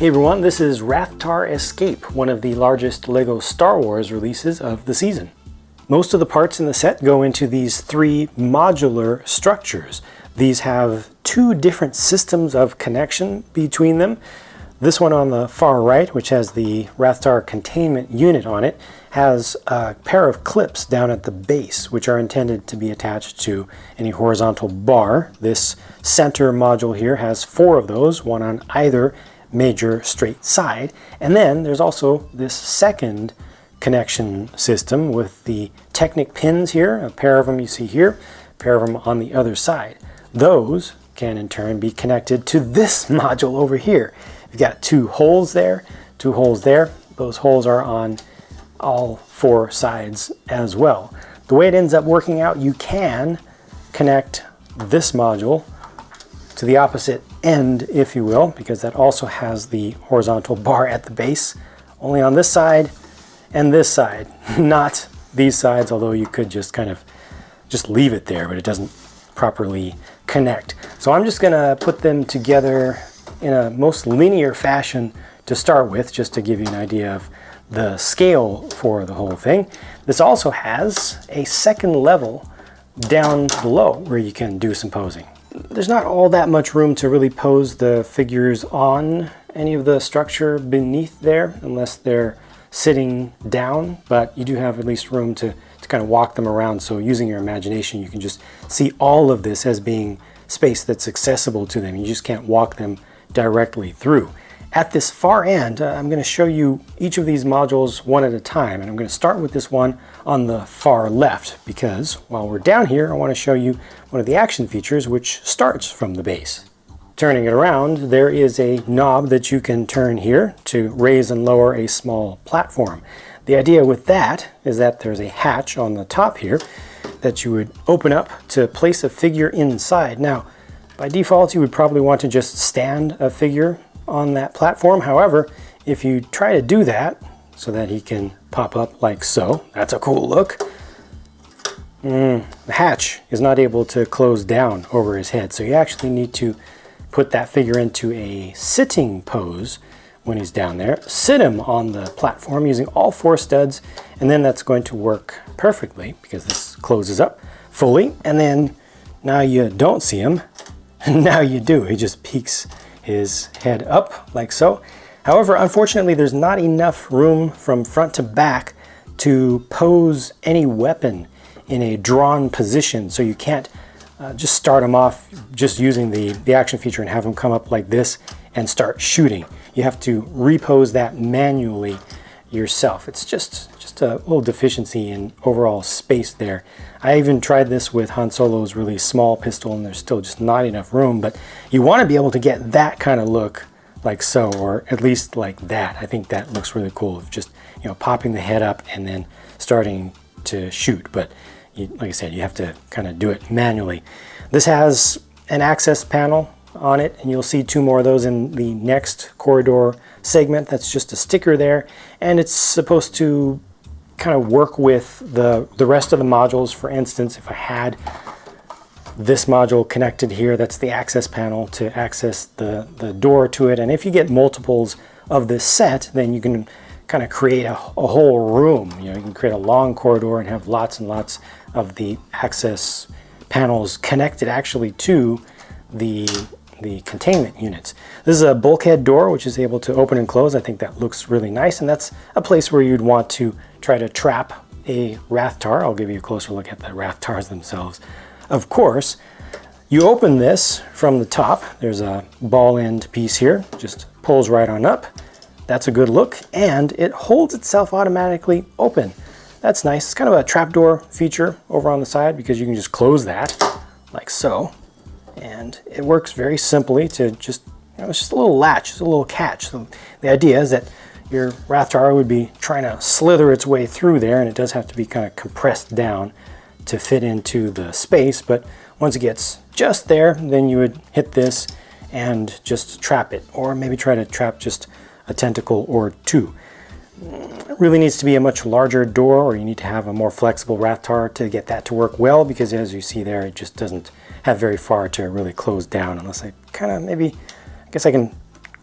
Hey everyone, this is Rathtar Escape, one of the largest LEGO Star Wars releases of the season. Most of the parts in the set go into these three modular structures. These have two different systems of connection between them. This one on the far right, which has the Rathtar containment unit on it, has a pair of clips down at the base, which are intended to be attached to any horizontal bar. This center module here has four of those, one on either major straight side. And then there's also this second connection system with the Technic pins here, a pair of them you see here, a pair of them on the other side. Those can in turn be connected to this module over here. You've got two holes there, two holes there. Those holes are on all four sides as well. The way it ends up working out, you can connect this module to the opposite end, if you will, because that also has the horizontal bar at the base, only on this side and this side, not these sides, although you could just kind of just leave it there, but it doesn't properly connect. So I'm just gonna put them together in a most linear fashion to start with, just to give you an idea of the scale for the whole thing. This also has a second level down below where you can do some posing. There's not all that much room to really pose the figures on any of the structure beneath there, unless they're sitting down, but you do have at least room to kind of walk them around. So using your imagination, you can just see all of this as being space that's accessible to them. You just can't walk them directly through. At this far end, I'm going to show you each of these modules one at a time, and I'm going to start with this one on the far left, because while we're down here, I want to show you one of the action features, which starts from the base. Turning it around, there is a knob that you can turn here to raise and lower a small platform. The idea with that is that there's a hatch on the top here that you would open up to place a figure inside. Now, by default, you would probably want to just stand a figure on that platform. However, if you try to do that so that he can pop up like so, that's a cool look. The hatch is not able to close down over his head, so you actually need to put that figure into a sitting pose when he's down there. Sit him on the platform using all four studs, and then that's going to work perfectly because this closes up fully. And then now you don't see him, now you do. He just peeks his head up like so. However, unfortunately, there's not enough room from front to back to pose any weapon in a drawn position, so you can't just start him off just using the action feature and have him come up like this and start shooting. You have to repose that manually yourself. It's just a little deficiency in overall space there. I even tried this with Han Solo's really small pistol, and there's still just not enough room, but you want to be able to get that kind of look like so, or at least like that. I think that looks really cool, of just, you know, popping the head up and then starting to shoot. But like I said, you have to kind of do it manually. This has an access panel on it, and you'll see two more of those in the next corridor segment. That's just a sticker there, and it's supposed to kind of work with the rest of the modules. For instance, if I had this module connected here, that's the access panel to access the door to it. And if you get multiples of this set, then you can kind of create a whole room. You know, you can create a long corridor and have lots and lots of the access panels connected actually to the containment units. This is a bulkhead door which is able to open and close. I think that looks really nice, and that's a place where you'd want to try to trap a Rathtar. I'll give you a closer look at the Rathars themselves. Of course, you open this from the top. There's a ball end piece here, just pulls right on up. That's a good look, and it holds itself automatically open. That's nice. It's kind of a trapdoor feature over on the side, because you can just close that like so. And it works very simply to just, you know, it's just a little latch, just a little catch. So the idea is that your Rathtar would be trying to slither its way through there, and it does have to be kind of compressed down to fit into the space. But once it gets just there, then you would hit this and just trap it, or maybe try to trap just a tentacle or two. It really needs to be a much larger door, or you need to have a more flexible Rathtar to get that to work well, because as you see there, it just doesn't have very far to really close down, unless I kind of maybe, I guess I can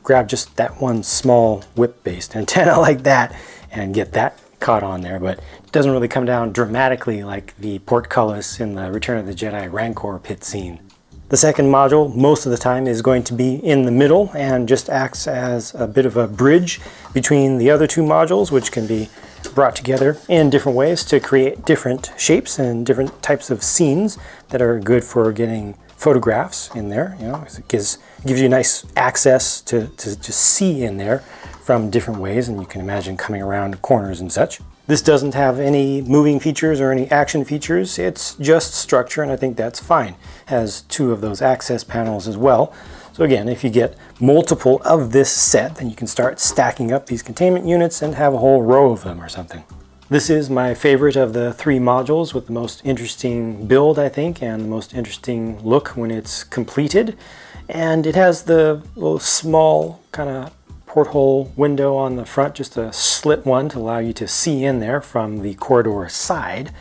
grab just that one small whip-based antenna like that and get that caught on there, but it doesn't really come down dramatically like the portcullis in the Return of the Jedi Rancor pit scene. The second module, most of the time, is going to be in the middle and just acts as a bit of a bridge between the other two modules, which can be brought together in different ways to create different shapes and different types of scenes that are good for getting photographs in there. You know, it gives you nice access to just see in there from different ways, and you can imagine coming around corners and such. This doesn't have any moving features or any action features. It's just structure, and I think that's fine. It has two of those access panels as well. So again, if you get multiple of this set, then you can start stacking up these containment units and have a whole row of them or something. This is my favorite of the three modules, with the most interesting build, I think, and the most interesting look when it's completed. And it has the little small kind of porthole window on the front, just a slit one to allow you to see in there from the corridor side,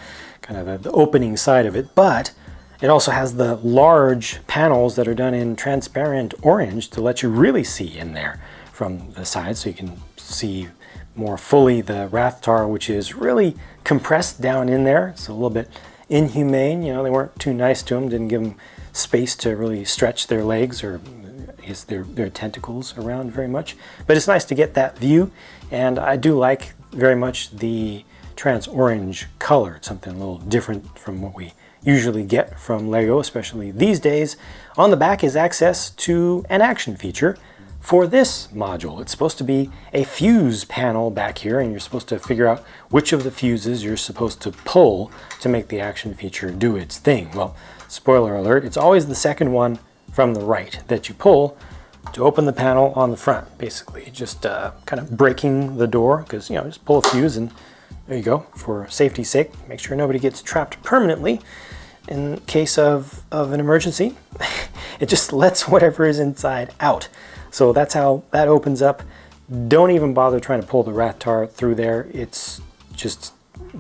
kind of the opening side of it. But it also has the large panels that are done in transparent orange to let you really see in there from the side, so you can see more fully the Rathtar, which is really compressed down in there. It's a little bit inhumane. You know, they weren't too nice to him, didn't give him space to really stretch their legs or I guess their tentacles around very much. But it's nice to get that view, and I do like very much the trans orange color. It's something a little different from what we usually get from Lego, especially these days. On the back is access to an action feature for this module. It's supposed to be a fuse panel back here, and you're supposed to figure out which of the fuses you're supposed to pull to make the action feature do its thing. Well, spoiler alert, it's always the second one from the right that you pull to open the panel on the front, basically. Just kind of breaking the door, because, you know, just pull a fuse and there you go. For safety's sake, make sure nobody gets trapped permanently in case of an emergency. It just lets whatever is inside out. So that's how that opens up. Don't even bother trying to pull the Rathtar through there. It's just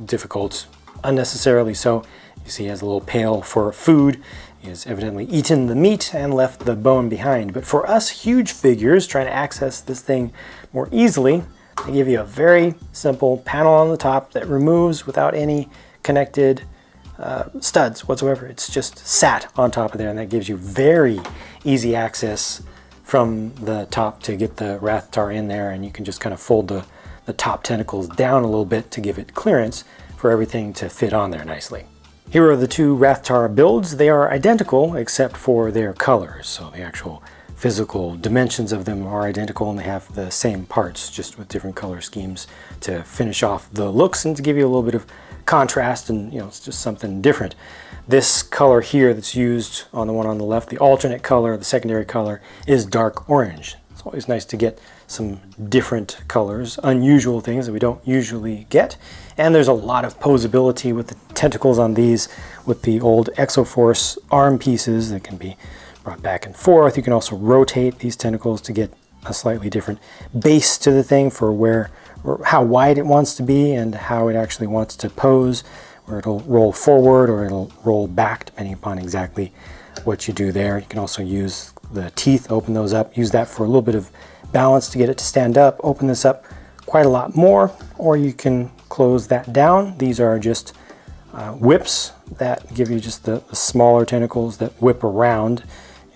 difficult, unnecessarily so. You see he has a little pail for food. He has evidently eaten the meat and left the bone behind. But for us huge figures trying to access this thing more easily, they give you a very simple panel on the top that removes without any connected studs whatsoever. It's just sat on top of there, and that gives you very easy access from the top to get the Rathtar in there, and you can just kind of fold the top tentacles down a little bit to give it clearance for everything to fit on there nicely. Here are the two Rathtar builds. They are identical except for their colors, so the actual physical dimensions of them are identical, and they have the same parts, just with different color schemes to finish off the looks and to give you a little bit of contrast, and you know, it's just something different. This color here that's used on the one on the left, the alternate color, the secondary color, is dark orange. It's always nice to get some different colors, unusual things that we don't usually get. And there's a lot of posability with the tentacles on these, with the old Exoforce arm pieces that can be brought back and forth. You can also rotate these tentacles to get a slightly different base to the thing for where or how wide it wants to be and how it actually wants to pose, where it'll roll forward or it'll roll back depending upon exactly what you do there. You can also use the teeth, open those up, use that for a little bit of balance to get it to stand up, open this up quite a lot more, or you can close that down. These are just whips that give you just the smaller tentacles that whip around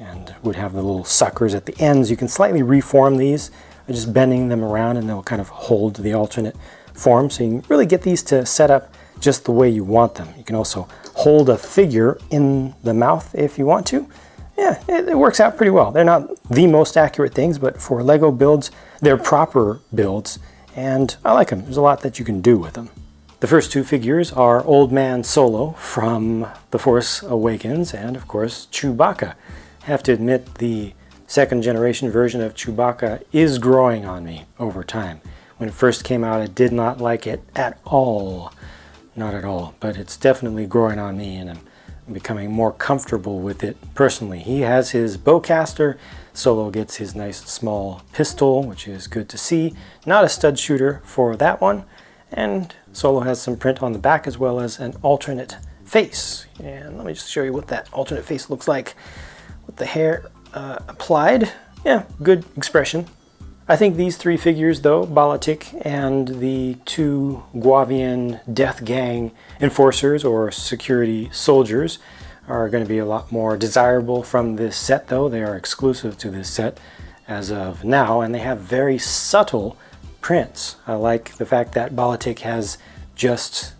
and would have the little suckers at the ends. You can slightly reform these by just bending them around, and they'll kind of hold the alternate form, so you can really get these to set up just the way you want them. You can also hold a figure in the mouth if you want to. Yeah, it works out pretty well. They're not the most accurate things, but for Lego builds, they're proper builds, and I like them. There's a lot that you can do with them. The first two figures are Old Man Solo from The Force Awakens, and of course Chewbacca. I have to admit, the second generation version of Chewbacca is growing on me over time. When it first came out, I did not like it at all. Not at all, but it's definitely growing on me, and I'm becoming more comfortable with it personally. He has his bowcaster. Solo gets his nice small pistol, which is good to see. Not a stud shooter for that one. And Solo has some print on the back as well as an alternate face. And let me just show you what that alternate face looks like with the hair applied. Yeah, good expression. I think these three figures though, Balatik and the two Guavian Death Gang enforcers or security soldiers, are going to be a lot more desirable from this set though. They are exclusive to this set as of now, and they have very subtle prints. I like the fact that Balatik has just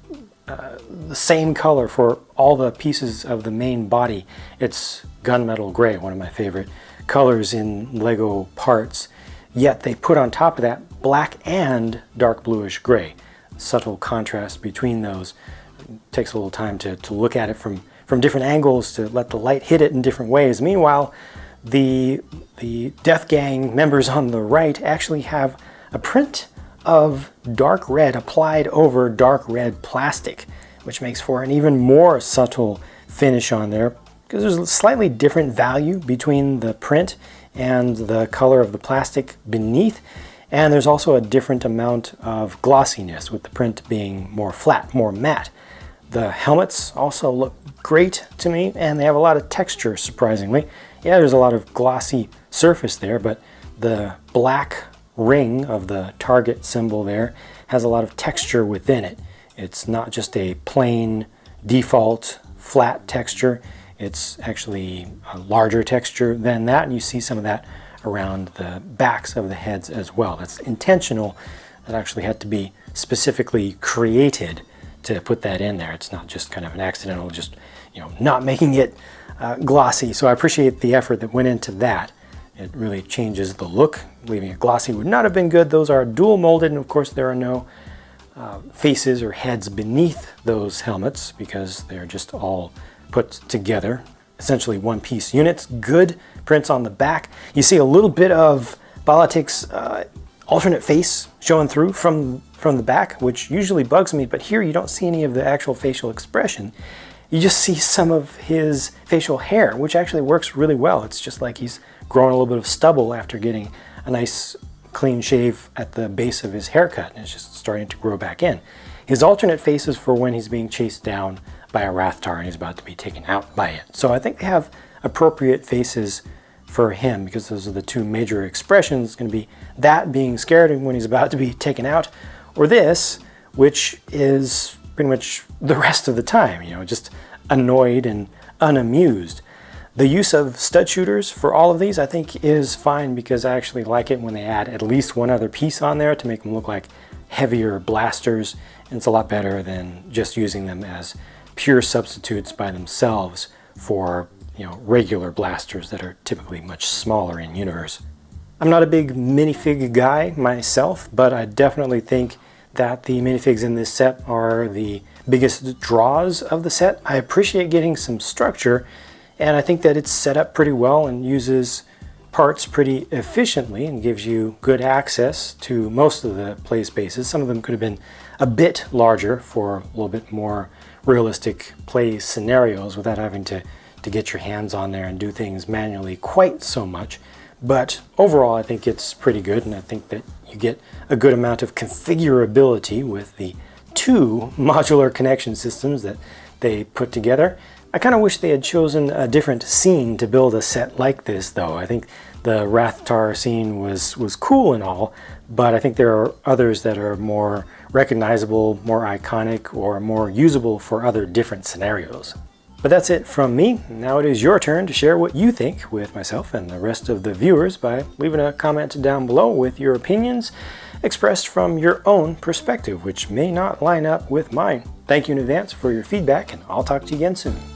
the same color for all the pieces of the main body. It's gunmetal gray, one of my favorite colors in Lego parts. Yet they put on top of that black and dark bluish gray. Subtle contrast between those. It takes a little time to look at it from different angles to let the light hit it in different ways. Meanwhile, the Death Gang members on the right actually have a print of dark red applied over dark red plastic, which makes for an even more subtle finish on there, because there's a slightly different value between the print and the color of the plastic beneath, and there's also a different amount of glossiness with the print being more flat, more matte. The helmets also look great to me, and they have a lot of texture, surprisingly. Yeah, there's a lot of glossy surface there, but the black ring of the target symbol there has a lot of texture within it. It's not just a plain default flat texture. It's actually a larger texture than that, and you see some of that around the backs of the heads as well. That's intentional. That actually had to be specifically created to put that in there. It's not just kind of an accidental, just, you know, not making it glossy. So I appreciate the effort that went into that. It really changes the look. Leaving it glossy would not have been good. Those are dual molded, and of course there are no faces or heads beneath those helmets because they're just all put together, essentially one-piece units. Good prints on the back. You see a little bit of Balatik's alternate face showing through from the back, which usually bugs me, but here you don't see any of the actual facial expression. You just see some of his facial hair, which actually works really well. It's just like he's growing a little bit of stubble after getting a nice clean shave at the base of his haircut, and it's just starting to grow back in. His alternate face is for when he's being chased down by a Rathtar and he's about to be taken out by it. So I think they have appropriate faces for him, because those are the two major expressions. It's going to be that being scared when he's about to be taken out, or this, which is pretty much the rest of the time, you know, just annoyed and unamused. The use of stud shooters for all of these I think is fine, because I actually like it when they add at least one other piece on there to make them look like heavier blasters, and it's a lot better than just using them as pure substitutes by themselves for, you know, regular blasters that are typically much smaller in universe. I'm not a big minifig guy myself, but I definitely think that the minifigs in this set are the biggest draws of the set. I appreciate getting some structure, and I think that it's set up pretty well and uses parts pretty efficiently and gives you good access to most of the play spaces. Some of them could have been a bit larger for a little bit more realistic play scenarios without having to get your hands on there and do things manually quite so much. But overall I think it's pretty good, and I think that you get a good amount of configurability with the two modular connection systems that they put together. I kind of wish they had chosen a different scene to build a set like this though. I think the Rathtar scene was cool and all, but I think there are others that are more recognizable, more iconic, or more usable for other different scenarios. But that's it from me. Now it is your turn to share what you think with myself and the rest of the viewers by leaving a comment down below with your opinions expressed from your own perspective, which may not line up with mine. Thank you in advance for your feedback, and I'll talk to you again soon.